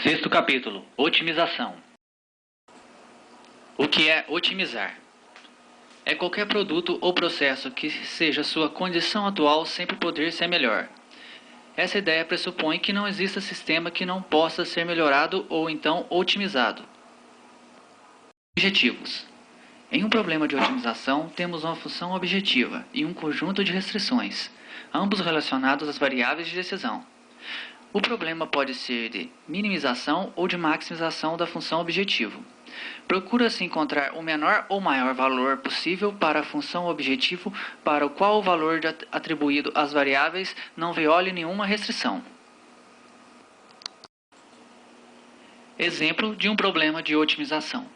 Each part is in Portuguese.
Sexto capítulo: Otimização. O que é otimizar? É qualquer produto ou processo que seja sua condição atual sempre poder ser melhor. Essa ideia pressupõe que não exista sistema que não possa ser melhorado ou então otimizado. Objetivos. Em um problema de otimização, temos uma função objetiva e um conjunto de restrições, ambos relacionados às variáveis de decisão. O problema pode ser de minimização ou de maximização da função objetivo. Procura-se encontrar o menor ou maior valor possível para a função objetivo para o qual o valor atribuído às variáveis não viole nenhuma restrição. Exemplo de um problema de otimização.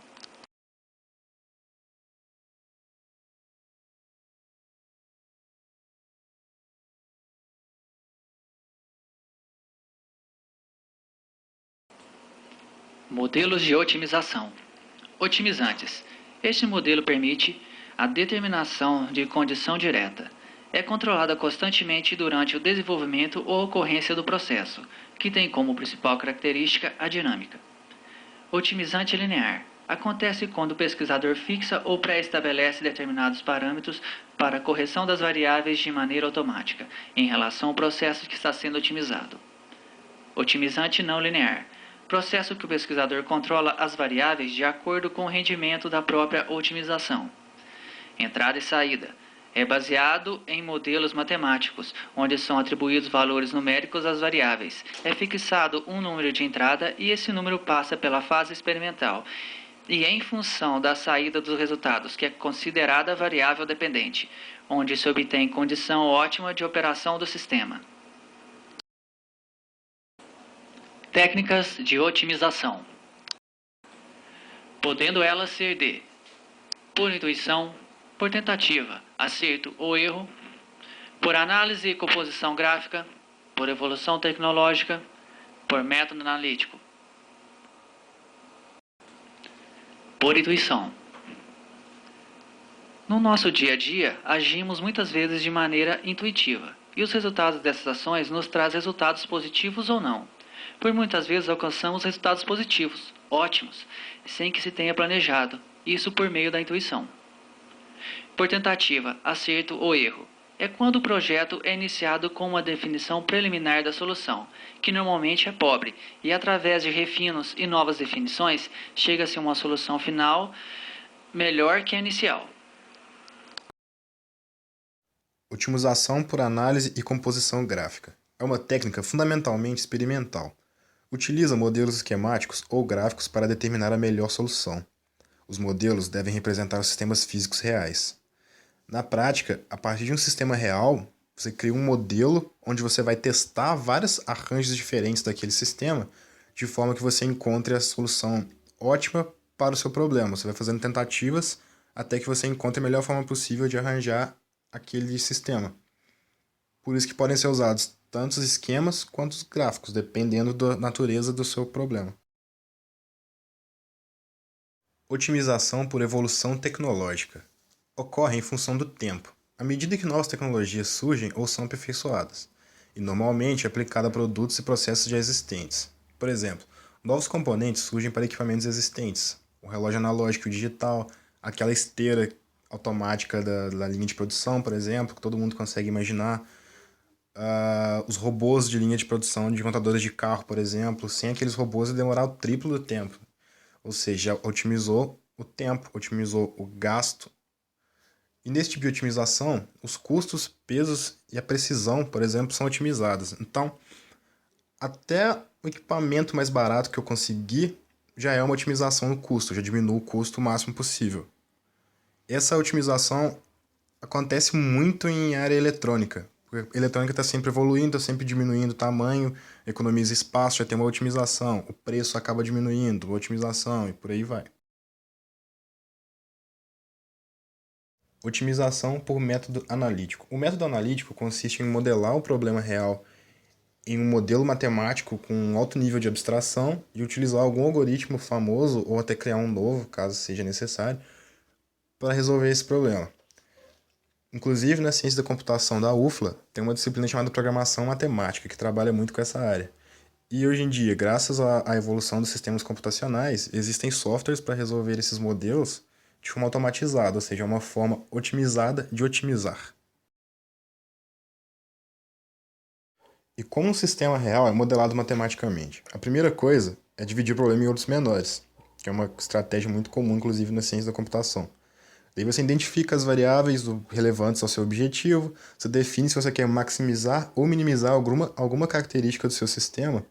Modelos de otimização. Otimizantes. Este modelo permite a determinação de condição direta. É controlada constantemente durante o desenvolvimento ou ocorrência do processo, que tem como principal característica a dinâmica. Otimizante linear. Acontece quando o pesquisador fixa ou pré-estabelece determinados parâmetros para a correção das variáveis de maneira automática, em relação ao processo que está sendo otimizado. Otimizante não linear. Processo que o pesquisador controla as variáveis de acordo com o rendimento da própria otimização. Entrada e saída. É baseado em modelos matemáticos, onde são atribuídos valores numéricos às variáveis. É fixado um número de entrada e esse número passa pela fase experimental. E é em função da saída dos resultados, que é considerada variável dependente, onde se obtém condição ótima de operação do sistema. Técnicas de otimização. Podendo elas ser de por intuição, por tentativa, acerto ou erro, por análise e composição gráfica, por evolução tecnológica, por método analítico. Por intuição. No nosso dia a dia, agimos muitas vezes de maneira intuitiva, e os resultados dessas ações nos trazem resultados positivos ou não. Por muitas vezes alcançamos resultados positivos, ótimos, sem que se tenha planejado, isso por meio da intuição. Por tentativa, acerto ou erro. É quando o projeto é iniciado com uma definição preliminar da solução, que normalmente é pobre, e através de refinos e novas definições, chega-se a uma solução final melhor que a inicial. Otimização por análise e composição gráfica. É uma técnica fundamentalmente experimental. Utiliza modelos esquemáticos ou gráficos para determinar a melhor solução. Os modelos devem representar os sistemas físicos reais. Na prática, a partir de um sistema real, você cria um modelo onde você vai testar vários arranjos diferentes daquele sistema, de forma que você encontre a solução ótima para o seu problema. Você vai fazendo tentativas até que você encontre a melhor forma possível de arranjar aquele sistema. Por isso que podem ser usados tanto os esquemas quanto os gráficos, dependendo da natureza do seu problema. Otimização por evolução tecnológica. Ocorre em função do tempo, à medida que novas tecnologias surgem ou são aperfeiçoadas, e normalmente é aplicada a produtos e processos já existentes. Por exemplo, novos componentes surgem para equipamentos existentes, o relógio analógico e digital, aquela esteira automática da linha de produção, por exemplo, que todo mundo consegue imaginar, os robôs de linha de produção de montadores de carro, por exemplo. Sem aqueles robôs ia demorar o triplo do tempo. Ou seja, otimizou o tempo, otimizou o gasto. E nesse tipo de otimização, os custos, pesos e a precisão, por exemplo, são otimizados. Então, até o equipamento mais barato que eu conseguir já é uma otimização no custo, já diminui o custo o máximo possível. Essa otimização acontece muito em área eletrônica. A eletrônica está sempre evoluindo, está sempre diminuindo o tamanho, economiza espaço, já tem uma otimização, o preço acaba diminuindo, otimização e por aí vai. Otimização por método analítico. O método analítico consiste em modelar o problema real em um modelo matemático com um alto nível de abstração e utilizar algum algoritmo famoso ou até criar um novo, caso seja necessário, para resolver esse problema. Inclusive, na ciência da computação da UFLA, tem uma disciplina chamada Programação Matemática, que trabalha muito com essa área. E hoje em dia, graças à evolução dos sistemas computacionais, existem softwares para resolver esses modelos de forma automatizada, ou seja, uma forma otimizada de otimizar. E como um sistema real é modelado matematicamente? A primeira coisa é dividir o problema em outros menores, que é uma estratégia muito comum, inclusive na ciência da computação. Daí você identifica as variáveis relevantes ao seu objetivo, você define se você quer maximizar ou minimizar alguma característica do seu sistema,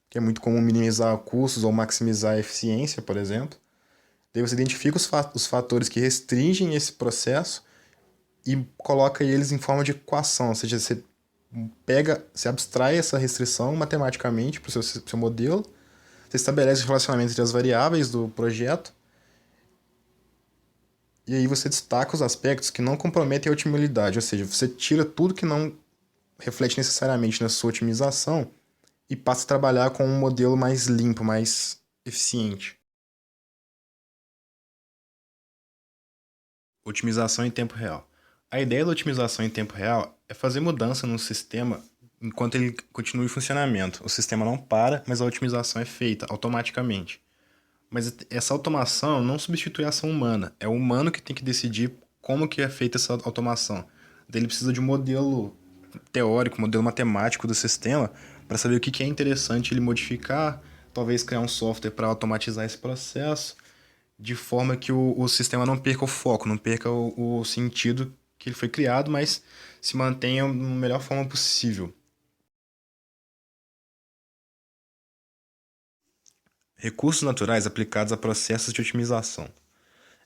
que é muito comum minimizar custos ou maximizar a eficiência, por exemplo. Daí você identifica os fatores que restringem esse processo e coloca eles em forma de equação, ou seja, você abstrai essa restrição matematicamente para o seu modelo, você estabelece o relacionamento entre as variáveis do projeto, e aí você destaca os aspectos que não comprometem a otimidade, ou seja, você tira tudo que não reflete necessariamente na sua otimização e passa a trabalhar com um modelo mais limpo, mais eficiente. Otimização em tempo real. A ideia da otimização em tempo real é fazer mudança no sistema enquanto ele continua em funcionamento. O sistema não para, mas a otimização é feita automaticamente. Mas essa automação não substitui a ação humana. É o humano que tem que decidir como que é feita essa automação. Daí ele precisa de um modelo teórico, um modelo matemático do sistema para saber o que é interessante ele modificar, talvez criar um software para automatizar esse processo, de forma que o sistema não perca o foco, não perca o sentido que ele foi criado, mas se mantenha da melhor forma possível. Recursos naturais aplicados a processos de otimização.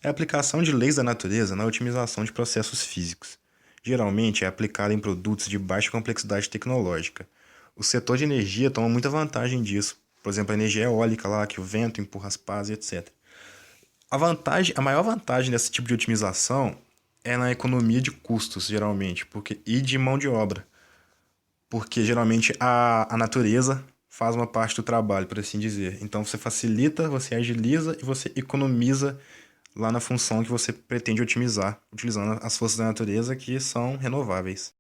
É a aplicação de leis da natureza na otimização de processos físicos. Geralmente é aplicada em produtos de baixa complexidade tecnológica. O setor de energia toma muita vantagem disso. Por exemplo, a energia eólica lá, que o vento empurra as pás e etc. A maior vantagem desse tipo de otimização é na economia de custos, geralmente, e de mão de obra. Porque geralmente a natureza faz uma parte do trabalho, por assim dizer. Então você facilita, você agiliza e você economiza lá na função que você pretende otimizar, utilizando as forças da natureza que são renováveis.